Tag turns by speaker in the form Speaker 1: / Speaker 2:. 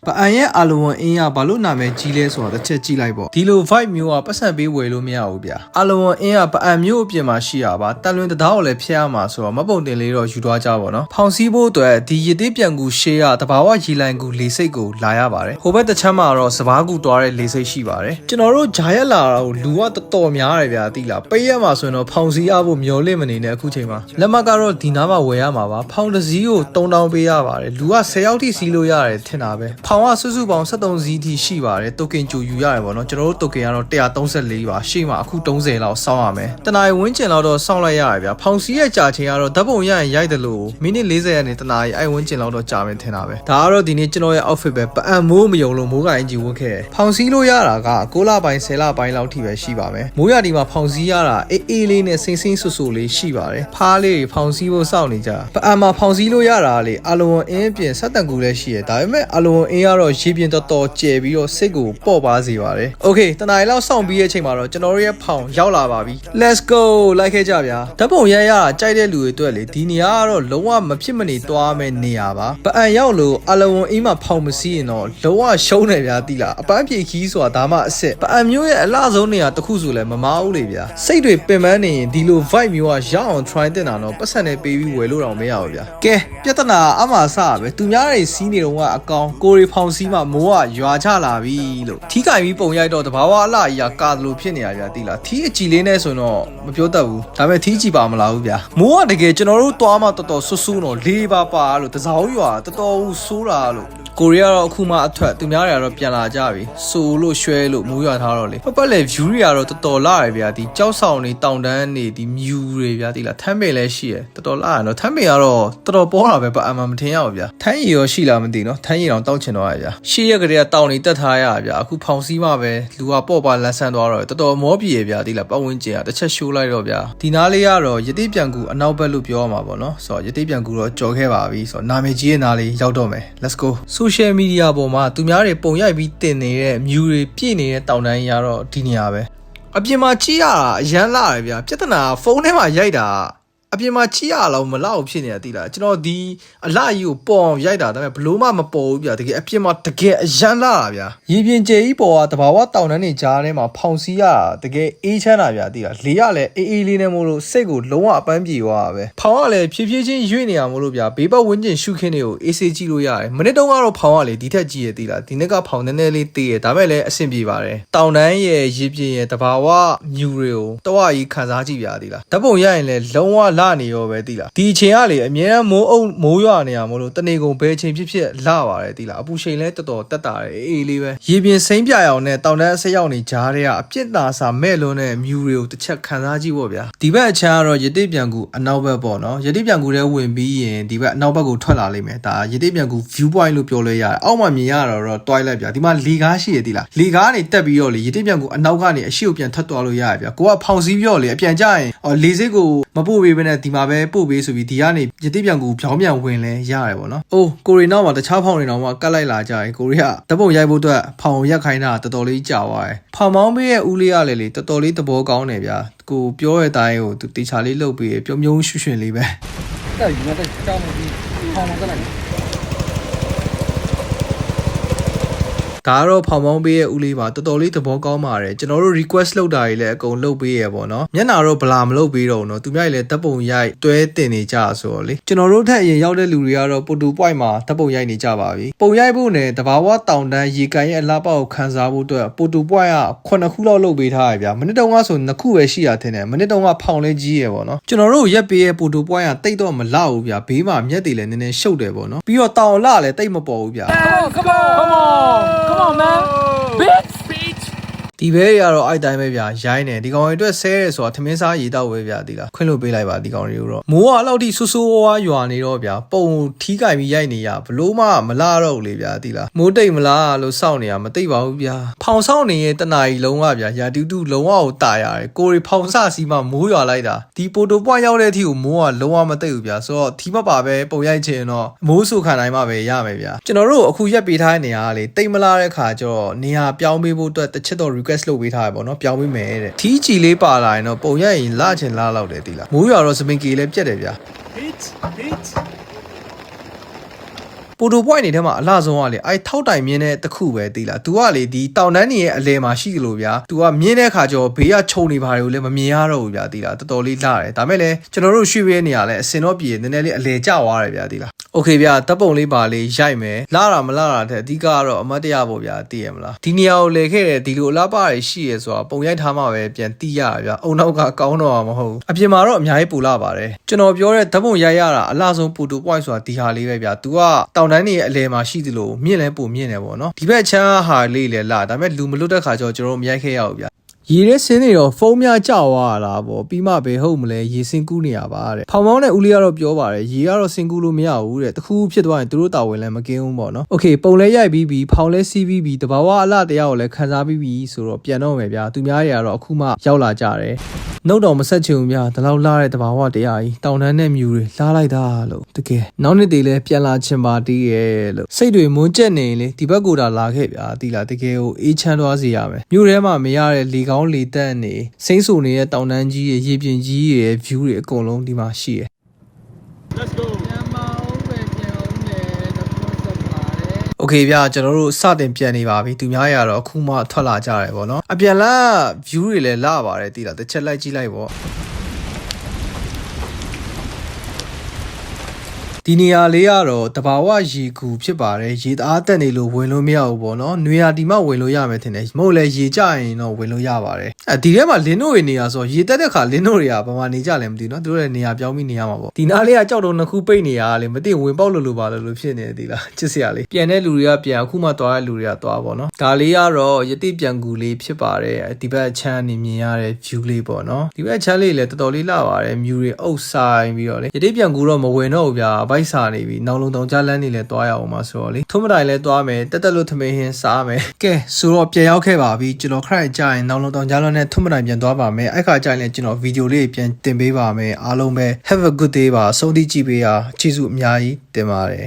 Speaker 1: ပအန်ရဲ့အာလဝန်အင်းရဘာလို့နာမည်ကြီးလဲဆိုတာတစ်ချက်ကြည့်လိုက်ပေါ့ဒီလို vibe မျိုးကပတ်စံပေးဝယ်လို့မရဘူးဗျအာလဝန်အင်းကပအန်မျိုးအပြင်မှာရှိရပါတန်လွင်တံတားကိုလည်းဖျက်ရမှာဆိုတော့မပုံတင်လေးတော့ယူသွားကြပါတော့ဖောင်စည်းဖို့အတွက်ဒီရသေးပြန်ကူရှေးကတဘာဝရီလိုင်ကူလေစိတ်ကိုလာရပါတယ်ဟိုဘက်တစ်ချက်မှာတော့စဘာကူတွားတဲ့လေစိတ်ရှိပါတယ်ကျွန်တော်တို့ဂျာရက်လာတာကိုလူကတော်များတယ်ဗျာသိလားပေးရမှာဆိုရင်တော့ဖောင်စည်းအားဖို့မျောလင့်မနေနဲ့အခုချိန်မှာလက်မကတော့ဒီနားမှာဝယ်ရမှာပါဖောင်တစ်စီးကို3000ပေးရပါတယ်လူက10ယောက်ထိစီးလို့ရတယ်ထင်တာပဲဖောင်ကစုစုပေါင်း73စီးထိရှိပါတယ်တိုကင်ကြိုယူရတယ်ပေါ့နော်ကျွန်တော်တို့တိုကင်ကတော့134ပါရှေ့မှာအခု30လောက်စောင်းရမယ်တနာရီဝန်းကျင်လောက်တော့စောင်းလိုက်ရတယ်ဗျာဖောင်စီးရဲ့ကြာချိန်ကတော့ဓာတ်ပုံရရင်ရိုက်တယ်လို့မိနစ်40ကနေတနာရီအဲ့ဝန်းကျင်လောက်တော့ကြာမယ်ထင်တာပဲဒါကတော့ဒီနေ့ကျွန်တော်ရဲ့ outfit ပဲပအံမိုးမယုံလို့မိုးကအင်ကြီးဝတ်ခဲ့ဖောင်စီးလို့ရတာက9လပိုင်း10လပိုင်းလောက်ထိပဲရှိပါမယ်မိုးရဒီမှာဖောင်စီးရတာအေးလေးနဲ့စိမ့်စိမ့်ဆူဆူလေးရှိပါတယ်ဖားလေးဖောင်စီးဖို့စောင့်နေကြပအံမှာဖောင်စီးလို့ရတာလေအာလဝန်အင်းပြင်ဆက်တန်ကူလည်းရှိရဒါပေမဲ့အာလဝန်အင်းကတော့ရေပြင်တော်ကျဲပြီးတော့စိတ်ကိုပေါ့ပါစေပါတယ်။ Okay တနားရီလောက်စောင့်ပြီးတဲ့အချိန်မှာတော့ကျွန်တော်တို့ရဲ့ဖောင်ရောက်လာပါပြီ။ Let's go လိုက်ခဲ့ကြဗျာ။ဓာတ်ပုံရရကြိုက်တဲ့လူတွေအတွက်လေဒီနေရာကတော့လုံးဝမဖြစ်မနေတွားမဲ့နေရာပါ။ပအံရောက်လို့အာလဝန်အင်းမှာဖောင်မစီးရင်တော့လုံးဝရှုံးတယ်ဗျာတိလား။အပန်းပြေခီးဆိုတာဒါမှအစ်စ်ပအံမျိုးရဲ့အလှဆုံးနေရာတစ်ခုဆိုလဲမမားဘူးလေဗျာ။စိတ်တွေပင်ပန်းနေရင်ဒီလို vibe မျိုးကရအောင် try တင်တာတော့ပတ်စံနဲ့ပေးပြီးဝယ်လို့တော့မရဘူးဗျာ။ကဲပြဿနာအမှားစပဲ။သူများတွေစီးနေတော့ကအကောင်ကိုရီဖောင်စီးမှမိုးကရွာချလာပြီလို့ထီးကြိုင်ပြီးပုံရိုက်တော့တဘာဝအလှကြီးကကာတယ်လို့ဖြစ်နေရဗျာတိလားထီးအကြည်လေးနဲ့ဆိုတော့မပြောတတ်ဘူးဒါပေမဲ့ထီးကြည်ပါမလားဘူးဗျာမိုးကတကယ်ကျွန်တော်တို့သွားမှတော်ဆူဆူတော့လေးပါလို့တစောင်းရွာတော်ဆိုးတာလို့ကိုရီးယားတော့အခုမှအထွက်သူများတွေကတော့ပြန်လာကြပြီဆိုလို့ရွှဲလို့မိုးရွာထားတော့လေပတ်လေ view တွေကတော့တော်လာရဗျာဒီကြောက်ဆောင်နေတောင်တန်းနေဒီမြူတွေဗျာတိလားထမ်းပင်လည်းရှိရတော်လာရနော်ထမ်းပင်ကတော့တော်ပေါ်တာပဲပအမှမထင်ရဘူးဗျာထမ်းရည်ရောရှိလားမသိနော်ထမ်းရည်တော့တောက်ချင်တော့ရဗျာရှေ့ရက်ကလေးကတောင်နေတက်ထားရဗျာအခုဖောင်စည်းမှပဲလူကပေါ့ပါလန်းဆန်းသွားတော့တော်မောပြေဗျာဒီလားပတ်ဝန်းကျင်ကတစ်ချက်ရှိုးလိုက်တော့ဗျာဒီနားလေးကတော့ရတိပြန်ကူအနောက်ဘက်လို့ပြောရမှာပေါ့နော်ဆိုတော့ရတိပြန်ကူတော့ကြော်ခဲ့ပါပြီဆိုတော့နာမည်ကြီးရဲ့နားလေးရောက်တော့မယ် let's go social media ပေါ်မှာသူများတွေပုံရိုက်ပြီးတင်နေတဲ့မြူတွေပြည့်နေတဲ့တောင်တန်းကြီးကတော့ဒီနေရာပဲအပြင်မှာကြည့်ရတာအရန်လာတယ်ဗျာပြဿနာဖုန်းထဲမှာရိုက်တာအပြင်မှာကြည့်ရလောက်မလောက်ဖြစ်နေတာတိလားကျွန်တော်ဒီအလှကြီးကိုပေါ်အောင်ရိုက်တာဒါပေမဲ့ဘလို့မှမပေါ်ဘူးဗျာတကယ်အပြင်မှာတကယ်အရန်လာတာဗျာရေပြင်ကျဲကြီးပေါ်ကတဘာဝတောင်တန်းတွေကြားထဲမှာဖောင်စီရတာတကယ်အေးချမ်းတာဗျာတိလားလေကလည်းအေးလေးနဲ့မို့လို့စိတ်ကိုလုံးဝအပန်းပြေသွားတာပဲဖောင်ကလည်းဖြည်းဖြည်းချင်းရွေ့နေရမို့လို့ဗျာဘေးပတ်ဝန်းကျင်ရှုခင်းတွေကိုအေးဆေးကြည့်လို့ရတယ်မနစ်တုန်းကတော့ဖောင်ကလေဒီထက်ကြီးရတိလားဒီနေ့ကဖောင်နည်းနည်းလေးတေးရဒါပေမဲ့လည်းအဆင်ပြေပါတယ်တောင်တန်းရဲ့ရေပြင်ရဲ့တဘာဝမြူတွေကိုတော့ကြီးခံစားကြည့်ဗျာတိလားဓာတ်ပုံရရင်လည်းလုံးဝလာနေရောပဲတိလားဒီအချိန်ကလေအမြဲတမ်းမိုးရွာနေရမို့လို့တနေကုန်ဘယ်ချိန်ဖြစ်လာပါတယ်တိလားအပူချိန်လဲတော်တက်တာအေးလေးပဲရေပြင်စိမ့်ပြအောင်နဲ့တောင်တန်းအဆက်ရောက်နေကြားထဲကအပြစ်သားစာမဲ့လွန်းတဲ့မြူတွေကိုတစ်ချက်ခံစားကြည့်ဖို့ဗျာဒီဘက်အချမ်းကတော့ရတိပြန်ကူအနောက်ဘက်ပေါ့နော်ရတိပြန်ကူထဲဝင်ပြီးရင်ဒီဘက်အနောက်ဘက်ကိုထွက်လာလိမ့်မယ်ဒါရတိပြန်ကူ view point လို့ပြောလဲရတယ်အောက်မှာမြင်ရတော့တွိုင်းလိုက်ဗျာဒီမှာလေကားရှိရတိလားလေကားနေတက်ပြီးတော့လေရတိပြန်ကူအနောက်ကနေအရှိကိုပြန်ထွက်သွားလို့ရရဗျာကိုကဖောင်စည်းပြော့လေအပြန်ကြရင်လေစိတ်ကိုမပို့ပေးဘဲနဲ့ဒီမှာပဲပို့ပေးဆိုပြီးဒီကနေရတိပြန်ကူပြောင်းပြန်ဝင်လဲရတယ်ပေါ့နော်။အိုးကိုရီနောက်မှာတခြားဖောင်တွေတော့မှကတ်လိုက်လာကြရင်ကိုရီကဓာတ်ပုံရိုက်ဖို့အတွက်ဖောင်ရက်ခိုင်းတာတော်လေးကြာသွားတယ်။ဖောင်မောင်းပေးရဲ့ဦးလေးကလည်းလေတော်လေးသဘောကောင်းတယ်ဗျာကိုပြောတဲ့အတိုင်းကိုသူတေချာလေးလုပ်ပေးပြုံးပြုံးရွှင်လေးပဲ
Speaker 2: ။အဲ့ဒီမှာကြောက်နေပြီဖောင်ကလည်းဒ
Speaker 1: ါကတော့ဖောင်မောင်းပေးရဲ့ဦးလေးပါတော်လေးသဘောကောင်းပါတယ်ကျွန်တော်တို့ request လုပ်တာတွေလည်းအကုန်လုပ်ပေးရပေါ့နော်မျက်နှာတော့ဗလာမလုပ်ပေးတော့ဘူးနော်သူများလည်းဓာတ်ပုံရိုက်တွဲတင်နေကြဆိုတော့လေကျွန်တော်တို့ထက်အရင်ရောက်တဲ့လူတွေကတော့ပိုတူ point မှာဓာတ်ပုံရိုက်နေကြပါပြီပုံရိုက်ဖို့နဲ့တဘာဝတောင်တန်းရေကန်ရဲ့အလားပေါက်ကိုခန်းစားဖို့အတွက်ပိုတူ point က9ခုလောက်လုပ်ပေးထားရဗျာမနစ်တုန်းကဆို2ခုပဲရှိရထင်တယ်မနစ်တုန်းကဖောင်လေးကြီးရပေါ့နော်ကျွန်တော်တို့ရက်ပေးရဲ့ပိုတူ point ကတိတ်တော့မလောက်ဘူးဗျာဘေးမှာမျက်တွေလည်းနည်းနည်းရှုပ်တယ်ပေါ့နော်ပြီးတော့တောင်လလည်းတိတ်မပေါ်ဘူးဗျာ
Speaker 2: Come on man bitch
Speaker 1: ဒီဘဲတွေကတော့အိုက်တိုင်းပဲဗျာရိုင်းနေဒီကောင်တွေအတွက်ဆဲရဲဆိုတာထမင်းစားရေတောက်ဝဲဗျာဒီလားခွင့်လို့ပေးလိုက်ပါဒီကောင်တွေကိုတော့မိုးကအဲ့လောက်ထိဆူဆူဝါးရွာနေတော့ဗျာပုံထီးကြိုင်ပြီးရိုက်နေရဘလို့မှမလာတော့ဘူးလေဗျာဒီလားမိုးတိတ်မလားလို့စောင့်နေရမသိပါဘူးဗျာဖောင်ဆောင်နေရင်တနာရီလုံးဝဗျာရာတူတူလုံးဝကိုတာရတယ်ကိုရီဖောင်စစီမှမိုးရွာလိုက်တာဒီပိုတိုပွားရောက်တဲ့အထိကိုမိုးကလုံးဝမသိဘူးဗျာဆိုတော့ထီးမပါပဲပုံရိုက်ချင်တော့မိုးဆူခံနိုင်မှပဲရမယ်ဗျာကျွန်တော်တို့အခုရက်ပေးထားတဲ့နေရာကလေတိတ်မလားတဲ့ခါကျတော့နေရာပြောင်းပေးဖို့အတွက်တစ်ချက်တော့ request လုပ်ပေးထားရပေါ့နော်ပြောင်းပေးမယ်တဲ့ထီးကြည်လေးပါလာရင်တော့ပုံရိုက်ရင်လာချင်လာလောက်တယ်ဒီလားမိုးရွာတော့စပင်ကီလည်းပြက်တယ်ဗျာ ပိုတို point နေထဲမှာအလားဆုံးကလေအဲထောက်တိုင်မြင်းတဲ့တခုပဲသိလား तू ကလေဒီတောင်တန်းနေရဲ့အလဲမှာရှိတယ်လို့ဗျာ तू ကမြင်းတဲ့ခါကျတော့ဘေးကခြုံနေပါတယ်ကိုလည်းမမြင်ရတော့ဘူးဗျာသိလားတော်တော်လေးလှတယ်ဒါမဲ့လည်းကျွန်တော်တို့ရွှေပေးနေရလဲအစင်တော့ပြေနည်းနည်းလေးအလဲကျသွားတယ်ဗျာသိလားโอเคဗျာတပ်ပုံလေးပါလေးရိုက်မယ်လာတာမလာတာတဲ့အဓိကကတော့အမတ်တရားပေါ့ဗျာသိရမလားဒီနေရာကိုလဲခဲ့တယ်ဒီလိုအလားပါရရှိရဲဆိုတာပုံရိုက်ထားမှပဲပြန်သိရဗျာအုံနောက်ကကောင်းတော့မှာမဟုတ်ဘူးအပြင်မှာတော့အများကြီးပူလာပါတယ်ကျွန်တော်ပြောတဲ့ဓာတ်ပုံရိုက်ရတာအလားဆုံးပူတူ point ဆိုတာဒီဟာလေးပဲဗျာ तू ကတောင်တန်းနေရဲ့အလဲမှာရှိသလိုမြင့်လဲပူမြင့်တယ်ပေါ့နော်ဒီဘက်ချမ်းဟာလေးလဲလာဒါပေမဲ့လူမလွတ်တဲ့ခါကျတော့ကျွန်တော်မရိုက်ခဲ့ရဘူးဗျာရေရဲစင်းနေတော့ဖုံးများကြောက်သွားတာပေါ့ပြီးမှပဲဟုတ်မလဲရေစင်ကူးနေရပါတဲ့ဖောင်မောင်းနဲ့ဦးလေးကတော့ပြောပါတယ်ရေကတော့စင်ကူးလို့မရဘူးတဲ့တခုဖြစ်သွားရင်သူတို့တာဝန်လည်းမကင်းဘူးပေါ့နော်โอเคပုံလဲရိုက်ပြီးပြီဖောင်လဲစီးပြီးပြီတဘာဝအလှတရားကိုလည်းခံစားပြီးပြီဆိုတော့ပြန်တော့မယ်ဗျာသူများတွေကတော့အခုမှရောက်လာကြတယ်နှုတ်တော်မဆက်ချင်ဘူးဗျာဒီလောက်လာတဲ့တဘာဝတရားကြီးတောင်တန်းနဲ့မြူတွေလာလိုက်တာလို့တကယ်နောက်နေ့တည်းလဲပြန်လာချင်ပါသေးရဲ့လို့စိတ်တွေမွန်းကျက်နေလေဒီဘက်ကိုလာခဲ့ဗျာတီလာတကယ်ကိုအေးချမ်းသွားစေရမယ်မြူထဲမှာမရတဲ့လေကောင်းလေတက်နေစိမ့်ဆူနေတဲ့တောင်တန်းကြီးရဲ့ရေပြင်ကြီးရဲ့ view တွေအကုန်လုံးဒီမှာရှိရယ်
Speaker 2: Let's go
Speaker 1: โอเคဗျာကျွန်တော်တို့စတင်ပြန်နေပါပြီသူများရတော့အခုမှထွက်လာကြတယ်ဗောနော်အပြန်လာ view တွေလည်းလာပါတယ်တိလားတစ်ချက်လိုက်ကြည့်လိုက်ဗောဒီနေရာလေးကတော့တဘာဝရေကူဖြစ်ပါတယ်ရေတအားတက်နေလို့ဝင်လို့မရဘူးပေါ့နော်နွေရာဒီမှဝင်လို့ရမယ်ထင်တယ်မဟုတ်လဲရေကျရင်တော့ဝင်လို့ရပါတယ်ဒီထဲမှာလင်းတို့တွေနေရဆိုရေတက်တဲ့ခါလင်းတို့တွေကဘာမှနေကြလဲမသိဘူးနော်သူတို့လည်းနေရာပြောင်းပြီးနေရမှာပေါ့ဒီနားလေးကကြောက်တုံးနှစ်ခုပိတ်နေရလေမသိဝင်ပေါက်လို့ပါလို့ဖြစ်နေတယ်ဒီလားချစ်စရာလေးပြန်တဲ့လူတွေကပြန်အခုမှသွားတဲ့လူတွေကသွားပေါ့နော်ဒါလေးကတော့ယတိပြန်ကူလေးဖြစ်ပါတယ်ဒီဘက်ချမ်းနေမြင်ရတဲ့ view လေးပေါ့နော်ဒီဘက်ချမ်းလေးလည်းတော်တော်လေးလှပါတယ်မြူတွေအုပ်ဆိုင်ပြီးတော့လေယတိပြန်ကူတော့မဝင်တော့ဘူးဗျာဘိုက်စာနေပြီနောက်လုံးတောင်ကြားလန်းနေလဲသွားရအောင်ပါဆိုတော့လေထုံးမတိုင်လဲသွားမယ်တက်တက်လို့ထမင်းဟင်းစားမယ်ကဲဆိုတော့ပြန်ရောက်ခဲ့ပါပြီကျွန်တော်ခရိုက်ကြရင်နောက်လုံးတောင်ကြားလန်းနဲ့ထုံးမတိုင်ပြန်သွားပါမယ်အဲ့ခါကြရင်လည်းကျွန်တော်ဗီဒီယိုလေးပြန်တင်ပေးပါမယ်အားလုံးပဲ have a good day ပါအဆုံးထိကြည့်ပေးရကျေးဇူးအများကြီးတင်ပါတယ်